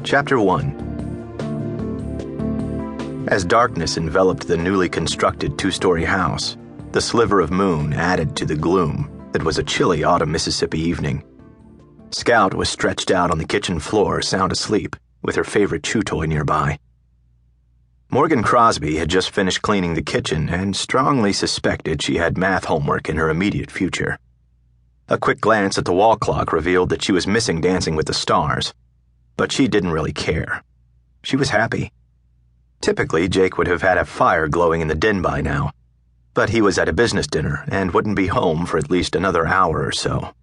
Chapter 1. As darkness enveloped the newly constructed two-story house, the sliver of moon added to the gloom that was a chilly autumn Mississippi evening. Scout was stretched out on the kitchen floor, sound asleep, with her favorite chew toy nearby. Morgan Crosby had just finished cleaning the kitchen and strongly suspected she had math homework in her immediate future. A quick glance at the wall clock revealed that she was missing Dancing with the Stars, but she didn't really care. She was happy. Typically, Jake would have had a fire glowing in the den by now, but he was at a business dinner and wouldn't be home for at least another hour or so.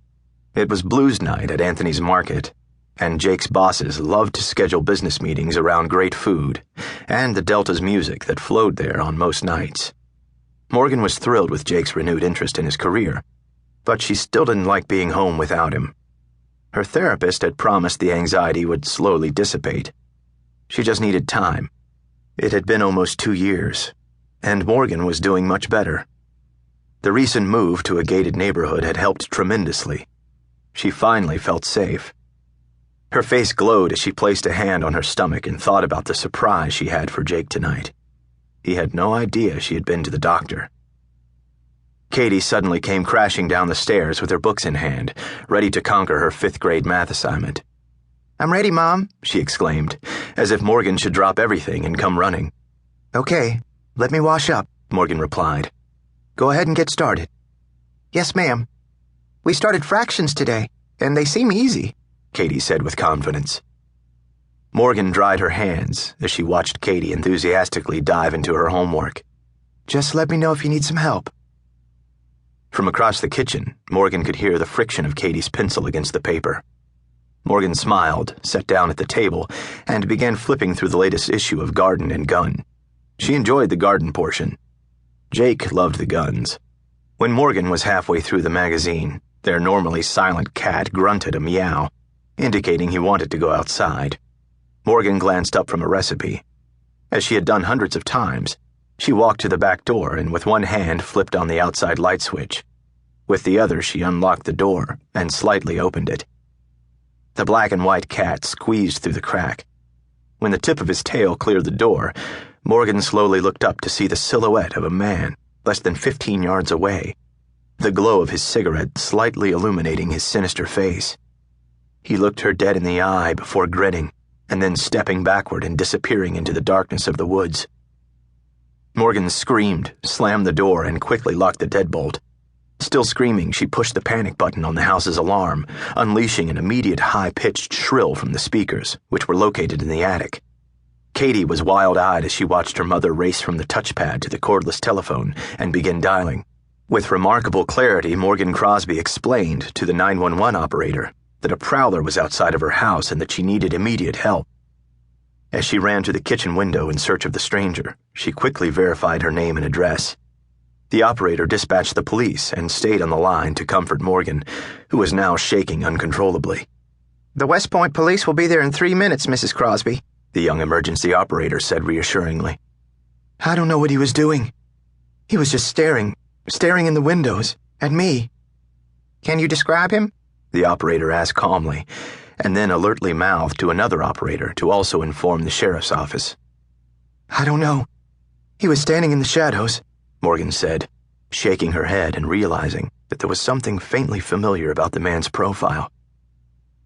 It was blues night at Anthony's Market, and Jake's bosses loved to schedule business meetings around great food and the Delta's music that flowed there on most nights. Morgan was thrilled with Jake's renewed interest in his career, but she still didn't like being home without him. Her therapist had promised the anxiety would slowly dissipate. She just needed time. It had been almost 2 years, and Morgan was doing much better. The recent move to a gated neighborhood had helped tremendously. She finally felt safe. Her face glowed as she placed a hand on her stomach and thought about the surprise she had for Jake tonight. He had no idea she had been to the doctor. Katy suddenly came crashing down the stairs with her books in hand, ready to conquer her 5th-grade math assignment. "I'm ready, Mom," she exclaimed, as if Morgan should drop everything and come running. "Okay, let me wash up," Morgan replied. "Go ahead and get started." "Yes, ma'am. We started fractions today, and they seem easy," Katy said with confidence. Morgan dried her hands as she watched Katy enthusiastically dive into her homework. "Just let me know if you need some help." From across the kitchen, Morgan could hear the friction of Katy's pencil against the paper. Morgan smiled, sat down at the table, and began flipping through the latest issue of Garden and Gun. She enjoyed the garden portion. Jake loved the guns. When Morgan was halfway through the magazine, their normally silent cat grunted a meow, indicating he wanted to go outside. Morgan glanced up from a recipe. As she had done hundreds of times, she walked to the back door and with one hand flipped on the outside light switch. With the other, she unlocked the door and slightly opened it. The black and white cat squeezed through the crack. When the tip of his tail cleared the door, Morgan slowly looked up to see the silhouette of a man less than 15 yards away, the glow of his cigarette slightly illuminating his sinister face. He looked her dead in the eye before grinning, and then stepping backward and disappearing into the darkness of the woods. Morgan screamed, slammed the door, and quickly locked the deadbolt. Still screaming, she pushed the panic button on the house's alarm, unleashing an immediate high-pitched shrill from the speakers, which were located in the attic. Katy was wild-eyed as she watched her mother race from the touchpad to the cordless telephone and begin dialing. With remarkable clarity, Morgan Crosby explained to the 911 operator that a prowler was outside of her house and that she needed immediate help. As she ran to the kitchen window in search of the stranger, she quickly verified her name and address. The operator dispatched the police and stayed on the line to comfort Morgan, who was now shaking uncontrollably. "The West Point police will be there in 3 minutes, Mrs. Crosby," the young emergency operator said reassuringly. "I don't know what he was doing. He was just staring in the windows, at me." "Can you describe him?" the operator asked calmly, and then alertly mouthed to another operator to also inform the sheriff's office. "I don't know. He was standing in the shadows," Morgan said, shaking her head and realizing that there was something faintly familiar about the man's profile.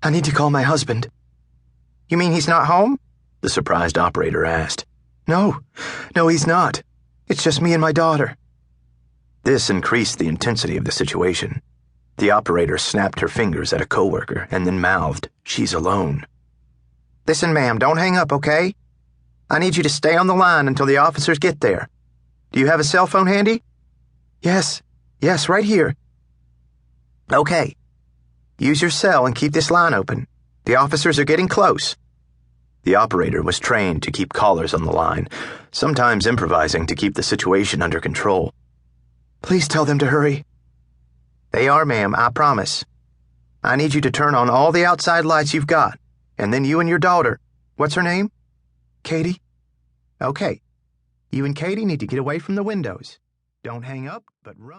"I need to call my husband." "You mean he's not home?" the surprised operator asked. No, he's not. It's just me and my daughter." This increased the intensity of the situation. The operator snapped her fingers at a coworker and then mouthed, "She's alone." "Listen, ma'am, don't hang up, okay? I need you to stay on the line until the officers get there. Do you have a cell phone handy?" Yes, right here." "Okay. Use your cell and keep this line open. The officers are getting close." The operator was trained to keep callers on the line, sometimes improvising to keep the situation under control. "Please tell them to hurry." "They are, ma'am, I promise. I need you to turn on all the outside lights you've got, and then you and your daughter, what's her name?" "Katy." "Okay. You and Katy need to get away from the windows. Don't hang up, but run."